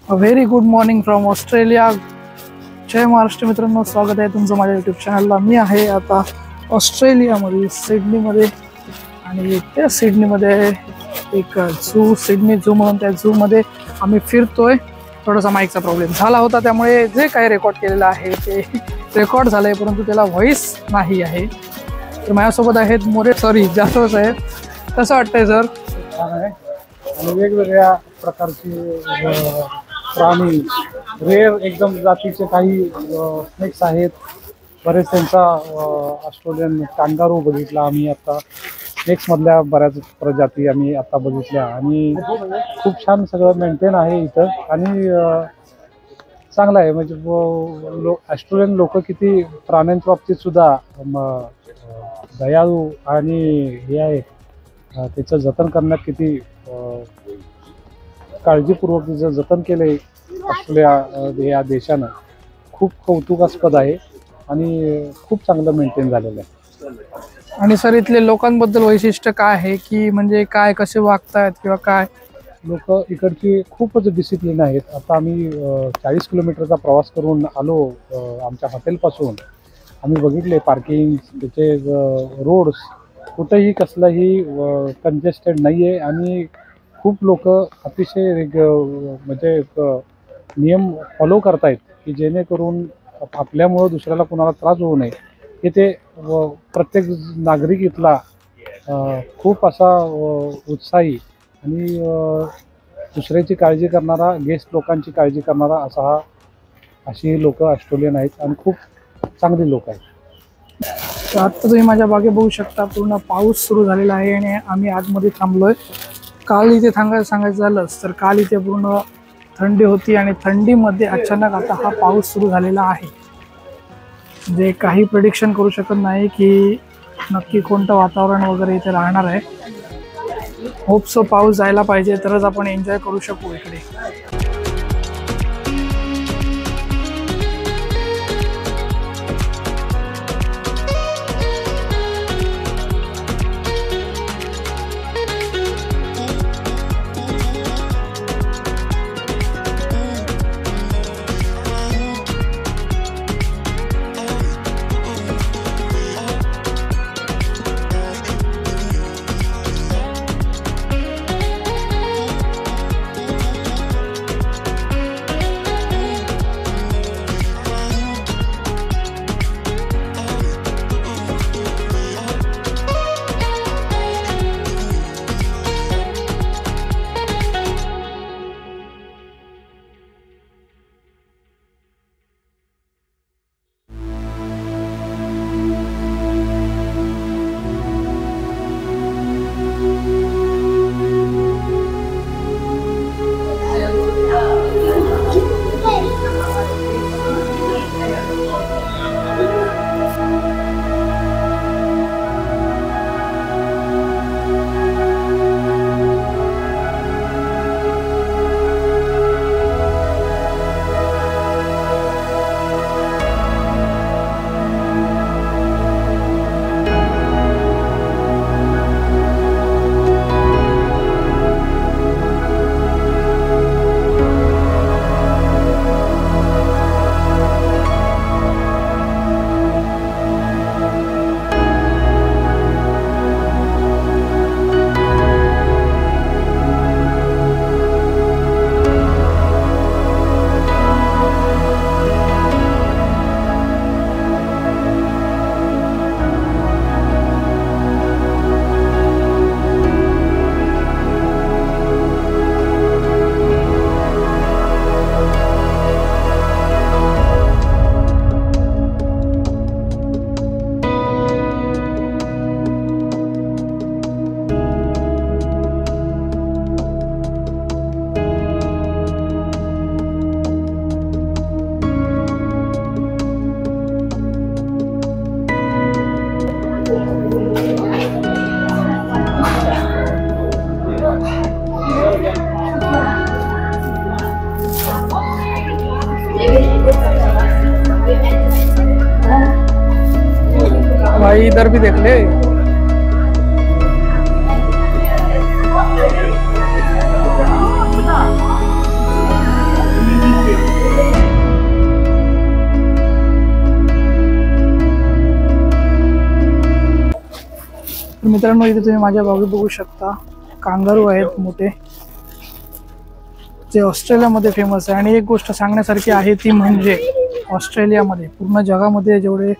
Very good morning from Australia. जय महाराष्ट्र मित्रांनो, स्वागत आहे तुमचं माझ्या यूट्यूब चॅनलला। मी आहे आता ऑस्ट्रेलियामध्ये सिडनीमध्ये आणि त्या सिडनीमध्ये एक झू, सिडनी झू म्हणून त्या झूमध्ये आम्ही फिरतोय। थोडासा माईकचा प्रॉब्लेम झाला होता, त्यामुळे जे काही रेकॉर्ड केलेलं आहे ते रेकॉर्ड झालंय, परंतु त्याला व्हॉइस नाही आहे। तर माझ्यासोबत आहेत मोरे सॉरी जाधव साहेब। कसं वाटतंय सर? छान आहे आणि वेगवेगळ्या प्रकारचे प्राणी, रेअर एकदम जातीचे काही स्नेक्स आहेत। बरेच त्यांचा ऑस्ट्रेलियन कांगारू बघितला आम्ही आता। स्नेक्स मधल्या बऱ्याच प्रजाती आम्ही आता बघितल्या आणि खूप छान सगळं मेंटेन आहे इथं आणि चांगलं आहे। म्हणजे ऑस्ट्रेलियन लोक किती प्राण्यांच्या बाबतीत सुद्धा दयाळू आणि हे आहे, त्याचं जतन करण्यात किती काळजीपूर्वक तिचं जतन केले ऑस्ट्रेलिया या देशानं, खूप कौतुकास्पद आहे आणि खूप चांगलं मेंटेन झालेलं आहे। आणि सर इथले लोकांबद्दल वैशिष्ट्य काय आहे, की म्हणजे काय कसे वागतायत किंवा काय? लोक इकडची खूपच डिसिप्लिन आहेत। आता आम्ही 40 किलोमीटरचा प्रवास करून आलो आमच्या हॉटेलपासून। आम्ही बघितले पार्किंग, त्याचे रोड्स, कुठेही कसलंही कंजेस्टेड नाही आहे आणि खूप लोक अतिशय म्हणजे नियम फॉलो करतायत की जेणेकरून आपल्यामुळं दुसऱ्याला कोणाला त्रास होऊ नये, हे ते प्रत्येक नागरिक इथला खूप असा उत्साही आणि दुसऱ्याची काळजी करणारा, गेस्ट लोकांची काळजी करणारा अशी लोक ऑस्ट्रेलियन आहेत आणि खूप चांगली लोक आहेत। तर आता तुम्ही माझ्या मागे बघू शकता, पूर्ण पाऊस सुरू झालेला आहे आणि आम्ही आतमध्ये थांबलोय। काल इथे सांगायचं झालंच तर काल इथे पूर्ण थंडी होती आणि थंडीमध्ये अचानक आता हा पाऊस सुरू झालेला आहे। म्हणजे काही प्रेडिक्शन करू शकत नाही की नक्की कोणतं वातावरण वगैरे इथे राहणार आहे। होप सो पाऊस जायला पाहिजे, तरच आपण एन्जॉय करू शकू इकडे। भाई इधर भी देख ले। मित्रांनो इथे तुम्ही माझ्या बाजू बघू शकता, कांगारू आहेत मोठे, जे ऑस्ट्रेलियामध्ये फेमस आहे। आणि एक गोष्ट सांगण्यासारखी आहे ती म्हणजे ऑस्ट्रेलियामध्ये, पूर्ण जगामध्ये जेवढे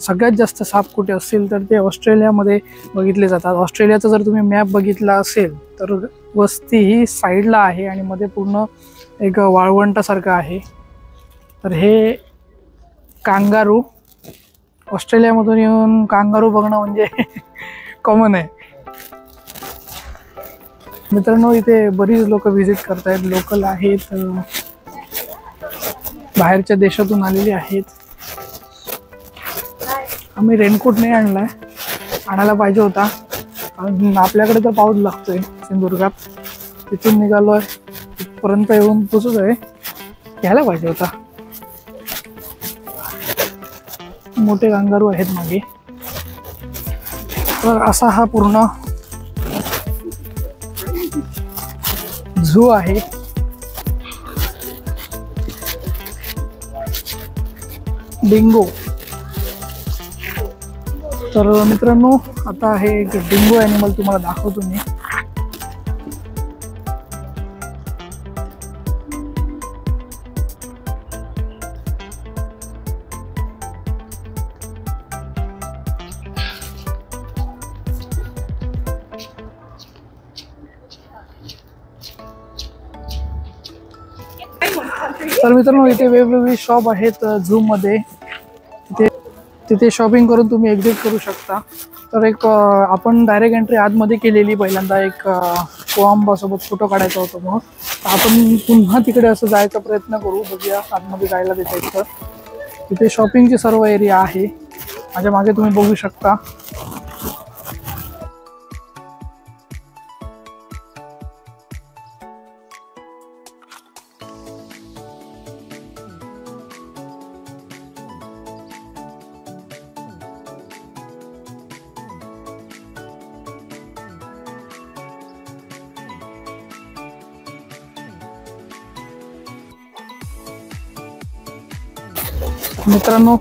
सगळ्यात जास्त साप कुठे असतील तर ते ऑस्ट्रेलियामध्ये बघितले जातात। ऑस्ट्रेलियाचा जर तुम्ही मॅप बघितला असेल तर वस्ती ही साईडला आहे आणि मध्ये पूर्ण एक वाळवंटासारखं आहे। तर हे कांगारू, ऑस्ट्रेलियामधून येऊन कांगारू बघणं म्हणजे कॉमन आहे। मित्रांनो इथे बरीच लोक व्हिजिट करतायत, लोकल आहेत, बाहेरच्या देशातून आलेली आहेत। आम्ही रेनकोट नाही आणलाय, आणायला पाहिजे होता, कारण आपल्याकडे तर पाऊस लागतोय सिंधुदुर्गात। तिथून निघालोय, तिथपर्यंत येऊन पोचतोय, घ्यायला पाहिजे होता। मोठे कांगारू आहेत मागे। तर असा हा पूर्ण झू आहे। डिंगो, तर मित्रांनो आता हे एक डिंगो ॲनिमल तुम्हाला दाखवतो मी। तर मित्रांनो इथे वेगवेगळी शॉप आहेत झू मध्ये, तिथे शॉपिंग करून तुम्ही एक्झिट करू शकता। तर एक आपण डायरेक्ट एंट्री आतमध्ये केलेली पहिल्यांदा, एक कोआंबासोबत फोटो काढायचा होता म्हणून। आपण पुन्हा तिकडे असं जायचा प्रयत्न करू, बघूया आतमध्ये जायला देतात तर। तिथे शॉपिंगची सर्व एरिया आहे, माझ्या मागे तुम्ही बघू शकता। मित्रांनो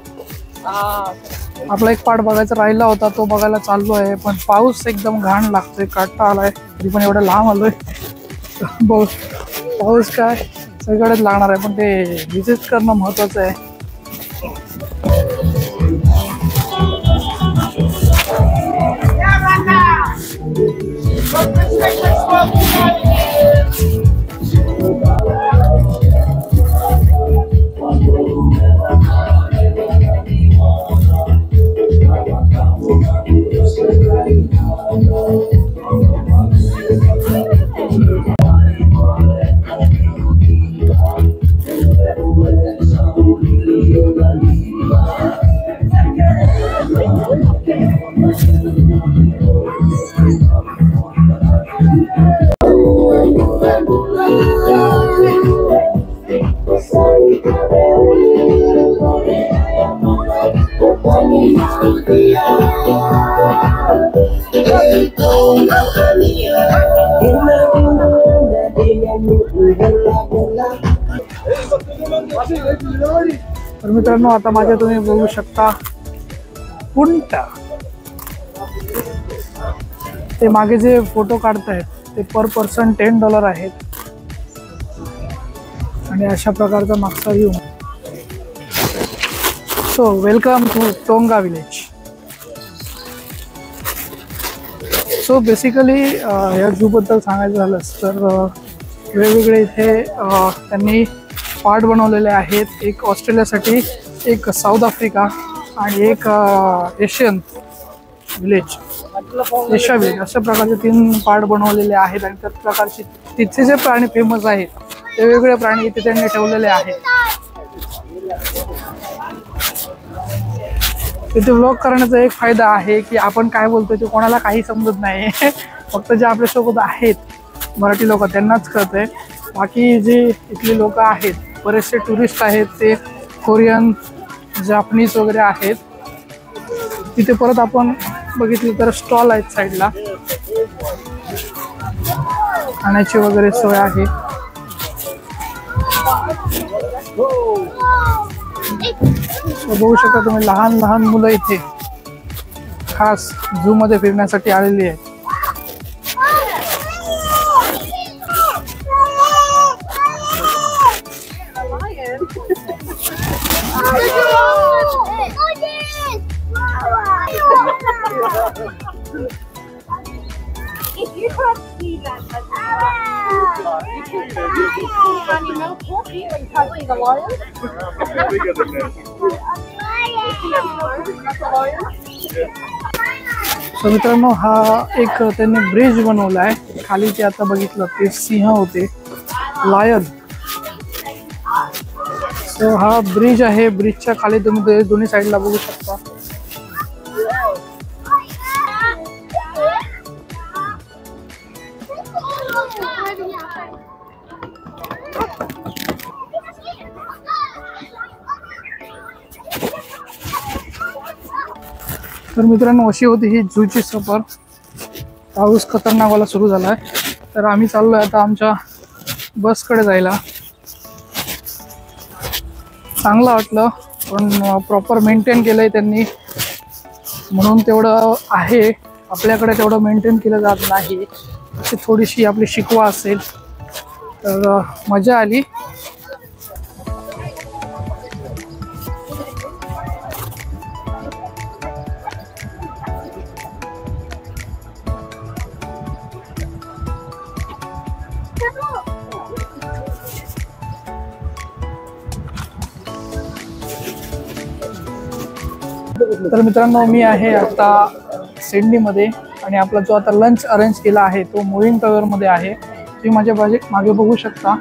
आपला एक पार्ट बघायचा राहिला होता, तो बघायला चाललो आहे, पण पाऊस एकदम घाण लागतोय, काटा आलाय, तरी पण एवढं लांब आलोय। पाऊस काय सगळीकडेच लागणार आहे, पण ते व्हिजिट करणं महत्वाचं आहे। तर मित्रांनो आता माझ्या तुम्ही बघू शकता उंट, ते मागे जे फोटो काढतायत ते पर पर्सन $10 आहेत। आणि अशा प्रकारचा मागचा view. So welcome to Tonga village. So basically या झू बद्दल सांगायचं झालंच तर वेगवेगळे इथे त्यांनी पार्ट बनवलेले आहेत, एक ऑस्ट्रेलियासाठी, एक साऊथ आफ्रिका आणि एक एशियन विलेज, एशिया विलेज, अशा प्रकारचे 3 पार्ट बनवलेले आहेत। आणि त्याच प्रकारचे तिथे जे प्राणी फेमस आहेत ते वेगवेगळे प्राणी इथे त्यांनी ठेवलेले आहेत। तिथे व्लॉग करण्याचा एक फायदा आहे की आपण काय बोलतोय ते कोणाला काही समजत नाही, फक्त जे आपल्यासोबत आहेत मराठी लोक त्यांनाच कळतंय। बाकी जे इथले लोक आहेत, बरेचसे टुरिस्ट आहेत, ते कोरियन, जापनीज वगैरे आहेत। तिथे परत आपण बघितलं तर स्टॉल आहेत साईडला, खाण्याची वगैरे सोय आहे। बघू शकता तुम्ही लहान लहान मुलं इथे खास झू मध्ये फिरण्यासाठी आलेली आहे. If you can't see that, animal talking, but you can't see the lion. So मित्रांनो, हा एक त्यांनी ब्रिज बनवला आहे. खाली ते आता बघितलं ते सिंह होते, लायन. सो हा ब्रिज आहे. ब्रिजच्या खाली तुम्ही दोन्ही साईडला बघू शकता. तर मित्रांनो, अशी होती ही झूची सफर. पाऊस खतरनाकवाला सुरू झाला आहे, तर आम्ही चाललोय आता आमच्या बसकडे जायला. चांगलं वाटलं, पण प्रॉपर मेंटेन केलंय त्यांनी, म्हणून तेवढं आहे. आपल्याकडे तेवढं मेंटेन केलं जात नाही. अशी थोडीशी आपली शिकवा असेल, तर मजा आली. तर मित्रांनो, मी आहे आता सिडनीमध्ये आणि आपला जो आता लंच अरेंज केला आहे तो मूविंग टॉवरमध्ये आहे. तुम्ही माझ्या मागे बघू शकता.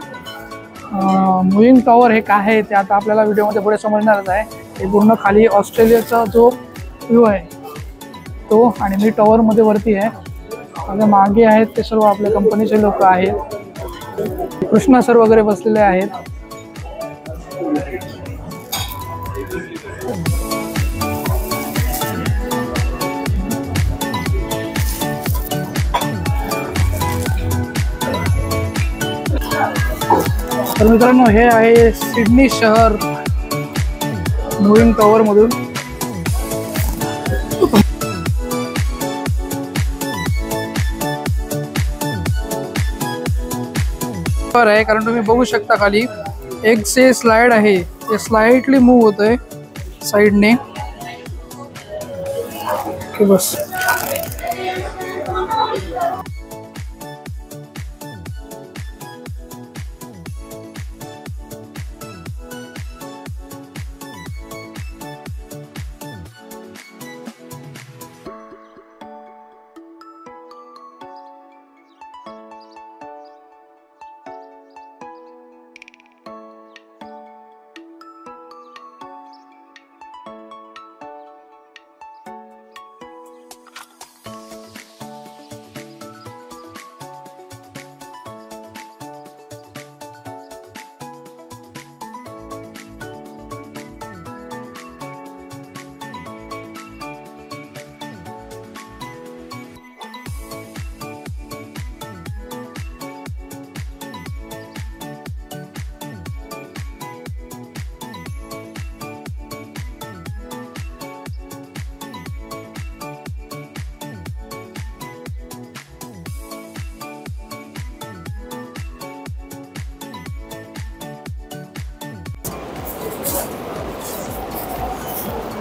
मूविंग टॉवर हे काय आहे ते आता आपल्याला व्हिडिओमध्ये पुढे समजणारच आहे. हे पूर्ण खाली ऑस्ट्रेलियाचा जो व्ह्यू आहे तो, आणि मी टॉवरमध्ये वरती आहे. माझ्या मागे आहेत ते सर्व आपल्या कंपनीचे लोक आहेत. कृष्णा सर वगैरे बसलेले आहेत. तर मित्रांनो, हे आहे सिडनी शहर मूविंग टॉवर मधून. आहे कारण तुम्ही बघू शकता खाली एक से स्लाइड आहे, ते स्लाइडली मूव होतंय साइडने. बस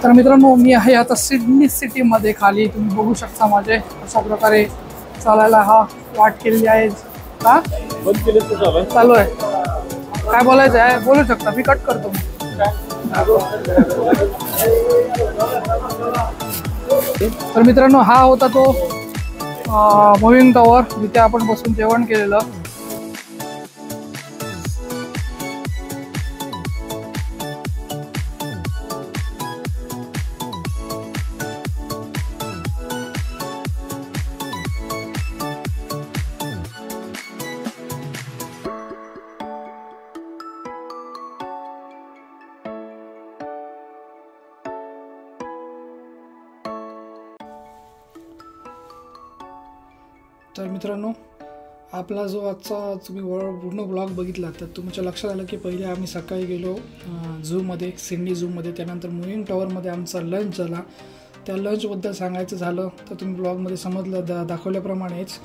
तर मित्रांनो, मी आहे आता सिडनी सिटीमध्ये. खाली तुम्ही बघू शकता माझे अशा प्रकारे चालायला हा वाट केलेली आहे. का चालू आहे, काय बोलायचं आहे बोलू शकता, मी कट करतो. तर मित्रांनो, हा होता तो मूविंग टॉवर जिथे आपण बसून जेवण केलेलं. तर मित्रांनो, आपला जो आजचा तुम्ही पूर्ण ब्लॉग बघितला तर तुमच्या लक्षात आलं की पहिले आम्ही सकाळी गेलो झूमध्ये, सिडनी झूमध्ये. त्यानंतर मूविंग टॉवरमध्ये आमचा लंच झाला. त्या लंचबद्दल सांगायचं झालं तर तुम्ही ब्लॉगमध्ये समजलं दाखवल्याप्रमाणेच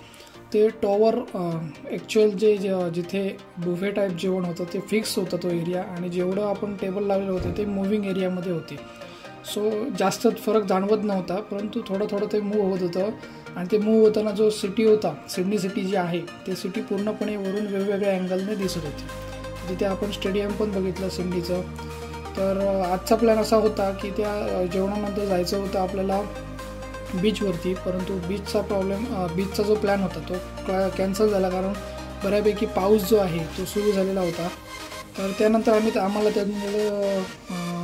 ते टॉवर ॲक्च्युअल जिथे बुफे टाईप जेवण होतं ते फिक्स होतं तो एरिया, आणि जेवढं आपण टेबल लावलेलं होते ते मूव्हिंग एरियामध्ये होते. सो जास्त फरक जाणवत नव्हता, परंतु थोडं ते मूव्ह होत होतं. आणि ते मूव्ह होताना जो सिटी होता, सिडनी सिटी जी आहे ते सिटी पूर्णपणे वरून वेगवेगळ्या अँगलने दिसत होती. तिथे आपण स्टेडियम पण बघितलं सिडनीचं. तर आजचा प्लॅन असा होता की त्या जेवणानंतर जायचं होतं आपल्याला बीचवरती, परंतु बीचचा जो प्लॅन होता तो कॅन्सल झाला, कारण बऱ्यापैकी पाऊस जो आहे तो सुरू झालेला होता. तर त्यानंतर आम्हाला त्यामुळे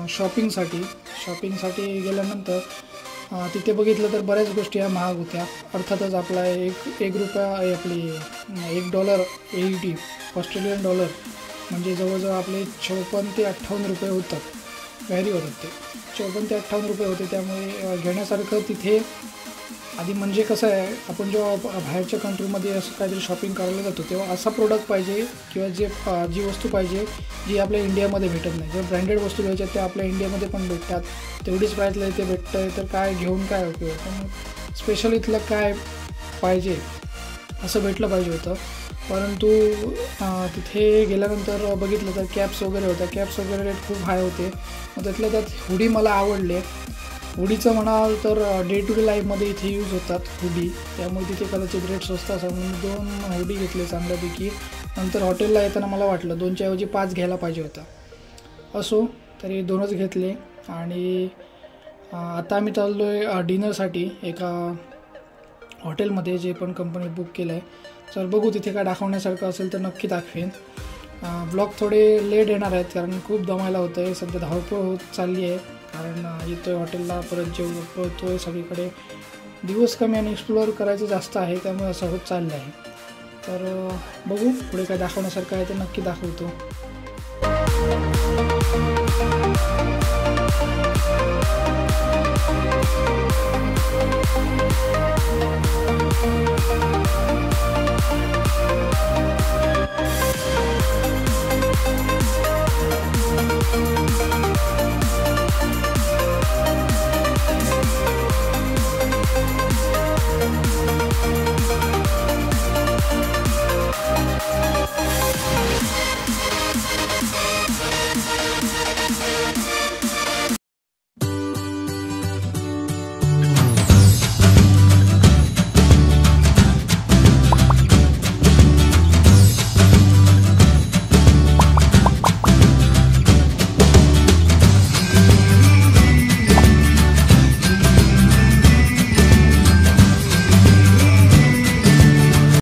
शॉपिंगसाठी गेल्यानंतर तिथे बघितलं तर बऱ्याच गोष्टी ह्या महाग होत्या. अर्थातच आपला $1 AED ऑस्ट्रेलियन डॉलर म्हणजे जवळजवळ आपले 54 ते 58 रुपये होतात, व्हॅरी होतात ते 54 ते 58 रुपये होते. त्यामुळे घेण्यासारखं तिथे आधी म्हणजे कसं आहे, आपण जेव्हा बाहेरच्या कंट्रीमध्ये असं काहीतरी शॉपिंग करायला जातो तेव्हा असा प्रोडक्ट पाहिजे किंवा जी वस्तू पाहिजे जी आपल्या इंडियामध्ये भेटत नाही. जर ब्रँडेड वस्तू घ्यायच्या त्या आपल्या इंडियामध्ये पण भेटतात, तेवढीच प्राईसला ते भेटतं आहे, तर काय घेऊन काय उपयोग. पण स्पेशल इथलं काय पाहिजे असं भेटलं पाहिजे होतं. परंतु तिथे गेल्यानंतर बघितलं तर कॅप्स वगैरे रेट खूप हाय होते. मग त्यात हुडी मला आवडले. हुडीचं म्हणाल तर डे टू डे लाईफमध्ये इथे यूज होतात हुडी, त्यामुळे तिथे कदाचित रेट स्वस्त असावं म्हणून 2 हुडी घेतले चांगल्यापैकी. नंतर हॉटेलला येताना मला वाटलं 2च्या ऐवजी 5 घ्यायला पाहिजे होता. असो तरी 2च घेतले. आणि आता आम्ही चाललो आहे डिनरसाठी एका हॉटेलमध्ये, जे पण कंपनी बुक केलं आहे. तर बघू तिथे काय दाखवण्यासारखं असेल तर नक्की दाखवेन. ब्लॉग थोडे लेट येणार आहेत कारण खूप दमायला होतं आहे, सध्या धावपळ होत चालली आहे. कारण येतो आहे हॉटेलला, परत पळतो आहे सगळीकडे, दिवस कमी आणि एक्सप्लोअर करायचं जास्त आहे, त्यामुळे असं होत चाललं आहे. तर बघू पुढे काय दाखवण्यासारखं आहे ते नक्की दाखवतो.